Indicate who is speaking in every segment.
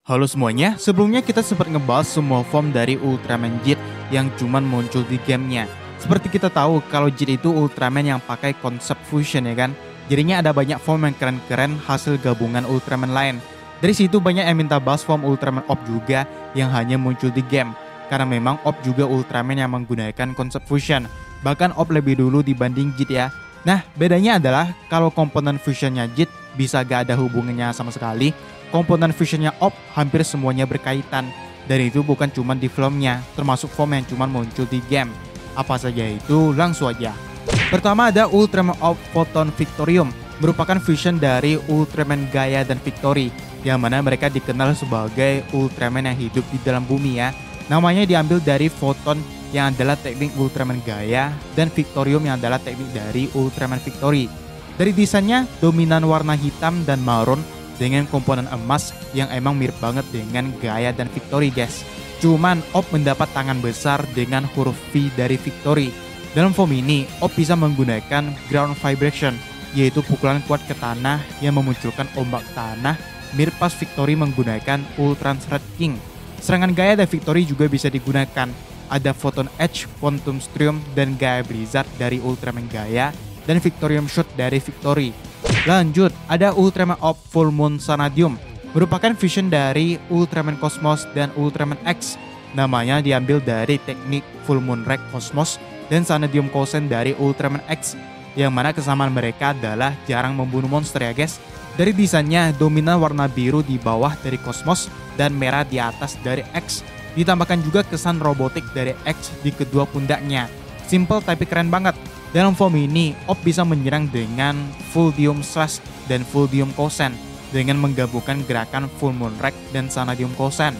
Speaker 1: Halo semuanya, sebelumnya kita sempat ngebahas semua form dari Ultraman Jit yang cuman muncul di gamenya. Seperti kita tahu kalau Jit itu Ultraman yang pakai konsep fusion ya kan. Jadinya ada banyak form yang keren-keren hasil gabungan Ultraman lain. Dari situ banyak yang minta bahas form Ultraman Op juga yang hanya muncul di game. Karena memang Op juga Ultraman yang menggunakan konsep fusion. Bahkan Op lebih dulu dibanding Jit ya. Nah, bedanya adalah kalau komponen fusionnya Jit bisa gak ada hubungannya sama sekali. Komponen fusionnya Op hampir semuanya berkaitan. Dan itu bukan cuma di filmnya, termasuk form yang cuma muncul di game. Apa saja itu? Langsung aja. Pertama ada Ultraman Op Photon Victorium, merupakan fusion dari Ultraman Gaia dan Victory, yang mana mereka dikenal sebagai Ultraman yang hidup di dalam bumi ya. Namanya diambil dari Photon yang adalah teknik Ultraman Gaia dan Victorium yang adalah teknik dari Ultraman Victory. Dari desainnya dominan warna hitam dan maroon dengan komponen emas yang emang mirip banget dengan Gaia dan Victory guys. Cuman Op mendapat tangan besar dengan huruf V dari Victory. Dalam form ini Op bisa menggunakan ground vibration, yaitu pukulan kuat ke tanah yang memunculkan ombak tanah mirip pas Victory menggunakan Ultron Red King. Serangan Gaia dan Victory juga bisa digunakan. Ada Photon Edge, Quantum Stream, dan Gaia Blizzard dari Ultraman Gaia dan Victorium Shoot dari Victory. Lanjut, ada Ultraman Op Full Moon Sanadium, merupakan fusion dari Ultraman Cosmos dan Ultraman X. Namanya diambil dari teknik Full Moon Ray Cosmos dan Sanadium Kosen dari Ultraman X, yang mana kesamaan mereka adalah jarang membunuh monster ya guys. Dari desainnya dominan warna biru di bawah dari Cosmos dan merah di atas dari X. Ditambahkan juga kesan robotik dari X di kedua pundaknya. Simple tapi keren banget. Dalam form ini, Op bisa menyerang dengan Full Dium Slash dan Full Dium Kosen dengan menggabungkan gerakan Full Moon Rake dan Sanadium Kosen.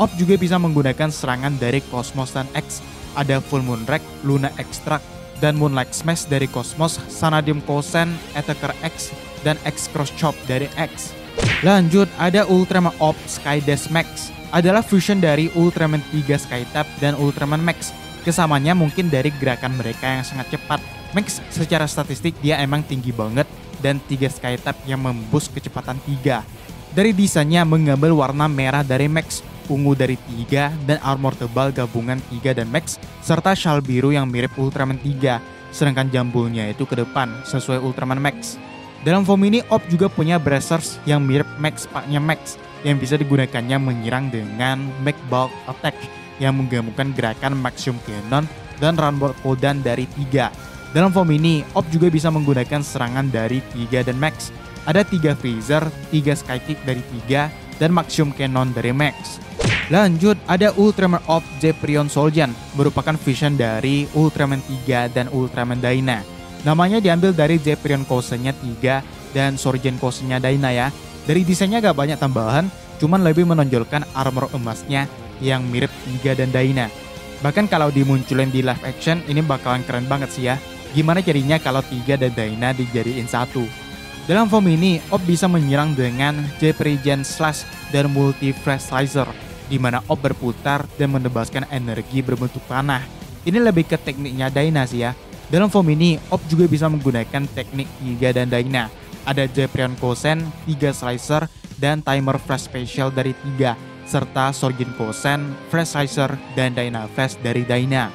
Speaker 1: Op juga bisa menggunakan serangan dari Cosmos dan X. Ada Full Moon Rake, Luna Extract, dan Moonlight Smash dari Cosmos, Sanadium Kosen, Attacker X, dan X Cross Chop dari X. Lanjut, ada Ultraman Op Sky Dash Max. Adalah fusion dari Ultraman 3 Skytap dan Ultraman Max. Kesamanya mungkin dari gerakan mereka yang sangat cepat. Max secara statistik dia emang tinggi banget dan 3 Skytap yang memboost kecepatan 3. Dari desainnya mengambil warna merah dari Max, ungu dari 3, dan armor tebal gabungan 3 dan Max, serta shawl biru yang mirip Ultraman 3, sedangkan jambulnya itu ke depan sesuai Ultraman Max. Dalam form ini Op juga punya bracers yang mirip Max paknya Max, yang bisa digunakannya menyerang dengan Max Bulk Attack yang menggabungkan gerakan Maximum Cannon dan Runboard Kodan dari 3. Dalam form ini, Op juga bisa menggunakan serangan dari 3 dan Max. Ada 3 Freezer, 3 Skykick dari 3, dan Maximum Cannon dari Max. Lanjut, ada Ultraman Op Zeprion Soljan, merupakan fusion dari Ultraman 3 dan Ultraman Dyna. Namanya diambil dari Zeprion Kosennya 3 dan Sorgen Kosennya Dyna ya. Dari desainnya gak banyak tambahan, cuman lebih menonjolkan armor emasnya yang mirip 3 dan Dyna. Bahkan kalau dimunculin di live action, ini bakalan keren banget sih ya. Gimana jadinya kalau 3 dan Dyna dijadiin satu. Dalam form ini, Op bisa menyerang dengan Jeprigen Slash dan Multi Flash Slicer, di mana Op berputar dan menebaskan energi berbentuk panah. Ini lebih ke tekniknya Dyna sih ya. Dalam form ini, Op juga bisa menggunakan teknik 3 dan Dyna. Ada Jeprion Kosen, 3 Slicer, dan Timer Flash Special dari 3, serta Sorgin Kosen, Flash Slicer, dan Dyna Flash dari Dyna.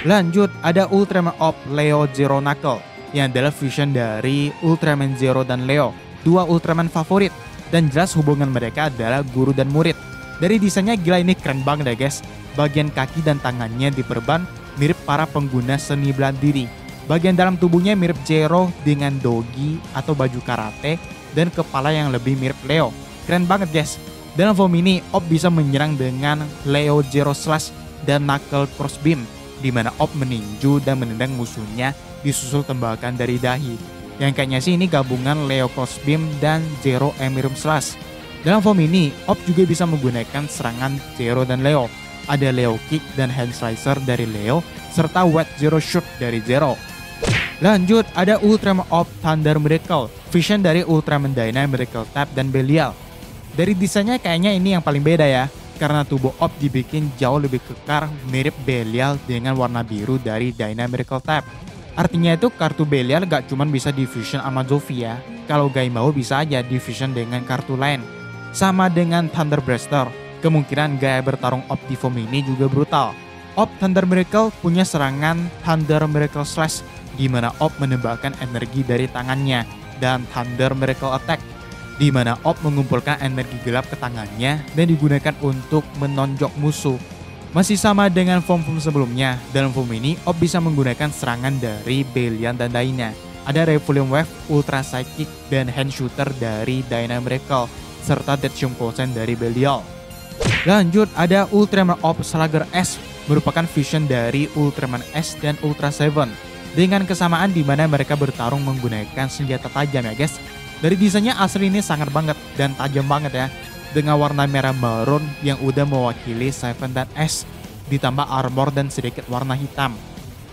Speaker 1: Lanjut, ada Ultraman Op Leo Zero Knuckle, yang adalah fusion dari Ultraman Zero dan Leo, dua Ultraman favorit, dan jelas hubungan mereka adalah guru dan murid. Dari desainnya gila, ini keren banget ya guys. Bagian kaki dan tangannya diperban mirip para pengguna seni bela diri. Bagian dalam tubuhnya mirip Zero dengan dogi atau baju karate, dan kepala yang lebih mirip Leo. Keren banget guys. Dalam form ini, Op bisa menyerang dengan Leo Zero Slash dan Knuckle Crossbeam, di mana Op meninju dan menendang musuhnya disusul tembakan dari dahi. Yang kayaknya sih ini gabungan Leo Crossbeam dan Zero Emirum Slash. Dalam form ini, Op juga bisa menggunakan serangan Zero dan Leo. Ada Leo Kick dan Hand Slicer dari Leo, serta Wet Zero Shoot dari Zero. Lanjut, ada Ultraman Op Thunder Miracle, fusion dari Ultraman Dyna Miracle Tap dan Belial. Dari desainnya kayaknya ini yang paling beda ya, karena tubuh Op dibikin jauh lebih kekar mirip Belial dengan warna biru dari Dyna Miracle Tap. Artinya itu kartu Belial gak cuma bisa di fusion sama Zofi ya, kalau Gai mau bisa aja di fusion dengan kartu lain. Sama dengan Thunder Blaster, kemungkinan gaya bertarung Op di form ini juga brutal. Op Thunder Miracle punya serangan Thunder Miracle Slash, di mana Op menembakkan energi dari tangannya, dan Thunder Miracle Attack, di mana Op mengumpulkan energi gelap ke tangannya dan digunakan untuk menonjok musuh. Masih sama dengan form-form sebelumnya, dalam form ini Op bisa menggunakan serangan dari Belial dan Daina. Ada Revolution Wave, Ultra Psychic, dan Hand Shooter dari Daina Miracle, serta Deathshum Kosen dari Belial. Lanjut, ada Ultraman Op Slugger S, merupakan fusion dari Ultraman S dan Ultra Seven, dengan kesamaan di mana mereka bertarung menggunakan senjata tajam ya guys. Dari desainnya asli ini sangat banget dan tajam banget ya, dengan warna merah maroon yang udah mewakili Seven dan S, ditambah armor dan sedikit warna hitam.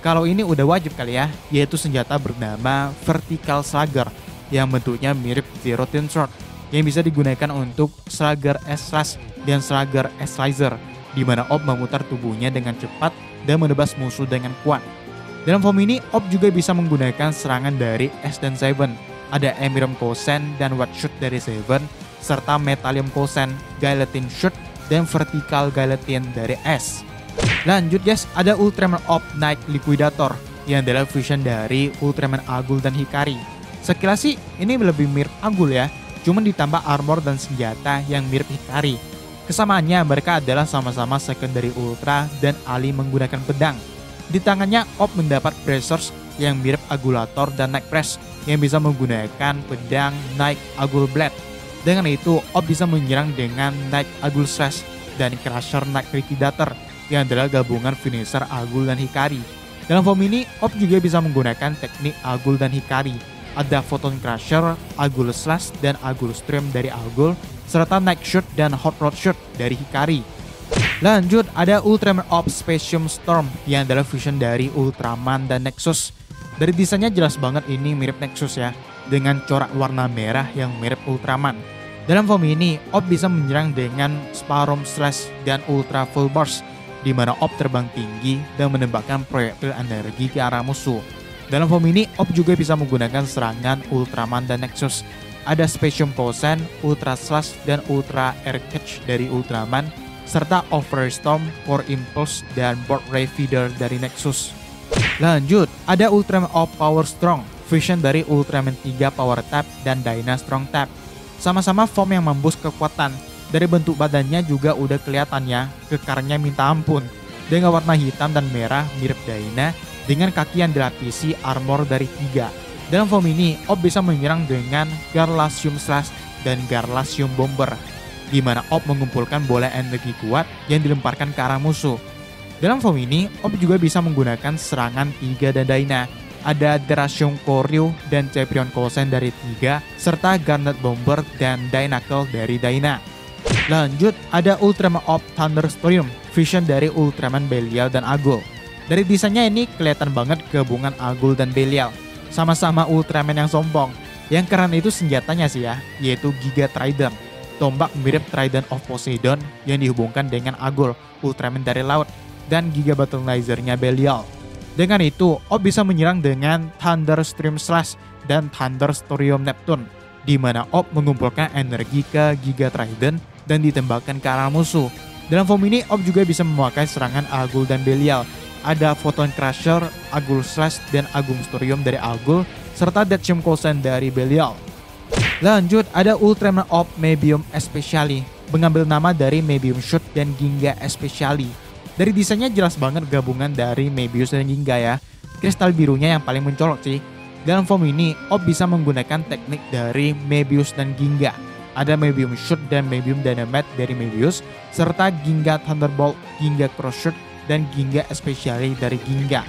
Speaker 1: Kalau ini udah wajib kali ya, yaitu senjata bernama Vertical Slugger yang bentuknya mirip Zero Tin Sword, yang bisa digunakan untuk Slugger S-Slash dan Slugger S-Slicer, di mana Op memutar tubuhnya dengan cepat dan menebas musuh dengan kuat. Dalam form ini, Op juga bisa menggunakan serangan dari S dan Seven. Ada Emirum Kosen dan White Shoot dari Seven, serta Metallium Kosen, Guillotine Shoot, dan Vertical Guillotine dari S. Lanjut guys, ada Ultraman Op Night Liquidator, yang adalah fusion dari Ultraman Agul dan Hikari. Sekilas sih ini lebih mirip Agul ya, cuman ditambah armor dan senjata yang mirip Hikari. Kesamaannya, mereka adalah sama-sama secondary ultra dan ahli menggunakan pedang. Di tangannya, Op mendapat bracers yang mirip Agulator dan Night Press, yang bisa menggunakan pedang Night Agul Blade. Dengan itu, Op bisa menyerang dengan Night Agul Slash dan Crusher Night Liquidator, yang adalah gabungan finisher Agul dan Hikari. Dalam form ini, Op juga bisa menggunakan teknik Agul dan Hikari. Ada Photon Crusher, Agul Slash, dan Agul Stream dari Agul, serta Night Shoot dan Hot Rod Shoot dari Hikari. Lanjut, ada Ultraman Op Spatium Storm, yang adalah fusion dari Ultraman dan Nexus. Dari desainnya jelas banget ini mirip Nexus ya, dengan corak warna merah yang mirip Ultraman. Dalam form ini, Op bisa menyerang dengan Sparom Slash dan Ultra Full Burst, di mana Op terbang tinggi dan menembakkan proyektil energi ke arah musuh. Dalam form ini, Op juga bisa menggunakan serangan Ultraman dan Nexus. Ada Spatium Kosen, Ultra Slash, dan Ultra Air Catch dari Ultraman, serta Overstorm, Storm, Core Impulse, dan Board Ray Feeder dari Nexus. Lanjut, ada Ultraman Op Power Strong, fusion dari Ultraman 3 Power Tap dan Dyna Strong Tap. Sama-sama form yang memboost kekuatan. Dari bentuk badannya juga udah kelihatan ya, kekarnya minta ampun. Dengan warna hitam dan merah mirip Dyna, dengan kaki yang dilapisi armor dari 3. Dalam form ini, Op bisa menyerang dengan Garlasium Slash dan Garlasium Bomber, di mana Op mengumpulkan bola energi kuat yang dilemparkan ke arah musuh. Dalam form ini, Op juga bisa menggunakan serangan 3 dan Dyna. Ada Derasium Koryu dan Ceprion Kosen dari 3, serta Garnet Bomber dan Dynacle dari Dyna. Lanjut, ada Ultraman Op Thunderstorm, fusion dari Ultraman Belial dan Agul. Dari desainnya ini kelihatan banget gabungan Agul dan Belial. Sama-sama Ultraman yang sombong. Yang keren itu senjatanya sih ya, yaitu Giga Trident. Tombak mirip Trident of Poseidon yang dihubungkan dengan Agul, Ultraman dari laut, dan Giga Battle Lasernya Belial. Dengan itu, Op bisa menyerang dengan Thunderstream Slash dan Thunderstorm Neptune, di mana Op mengumpulkan energi ke Giga Trident dan ditembakkan ke arah musuh. Dalam form ini, Op juga bisa memakai serangan Agul dan Belial. Ada Photon Crusher, Agul Slash, dan Agum Storium dari Agul, serta Deathshum Kosen dari Belial. Lanjut, ada Ultraman Op Mebium Especially, mengambil nama dari Mebium Shoot dan Ginga Especially. Dari desainnya jelas banget gabungan dari Mebius dan Ginga ya. Kristal birunya yang paling mencolok sih. Dalam form ini, Op bisa menggunakan teknik dari Mebius dan Ginga. Ada Mebium Shoot dan Mebium Dynamite dari Mebius, serta Ginga Thunderbolt, Ginga Cross Shoot, dan Ginga Especially dari Ginga.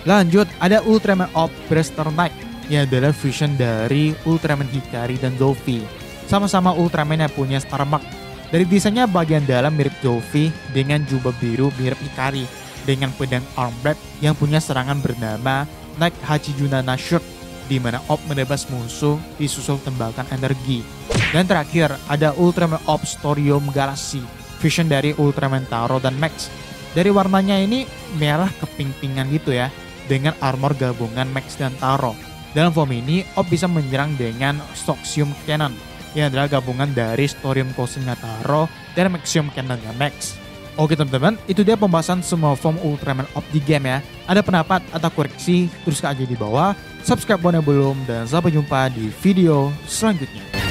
Speaker 1: Lanjut, ada Ultraman Op Blaster Knight, yang adalah fusion dari Ultraman Hikari dan Zofi. Sama-sama Ultraman yang punya Star Mark. Dari desainnya bagian dalam mirip Zofi dengan jubah biru mirip Hikari, dengan pedang Arm Blade yang punya serangan bernama Night Hachijunana Shoot, di mana Op menebas musuh disusul tembakan energi. Dan terakhir, ada Ultraman Op Storium Galaxy, fusion dari Ultraman Taro dan Max. Dari warnanya ini merah keping-pingan gitu ya, dengan armor gabungan Max dan Taro. Dalam form ini, Op bisa menyerang dengan Stoxium Cannon, yang adalah gabungan dari Storm Cousin-nya Taro dan Maximum Cannon-nya Max. Oke teman-teman, itu dia pembahasan semua form Ultraman of the game ya. Ada pendapat atau koreksi, tuliskan aja di bawah. Subscribe buat yang belum, dan sampai jumpa di video selanjutnya.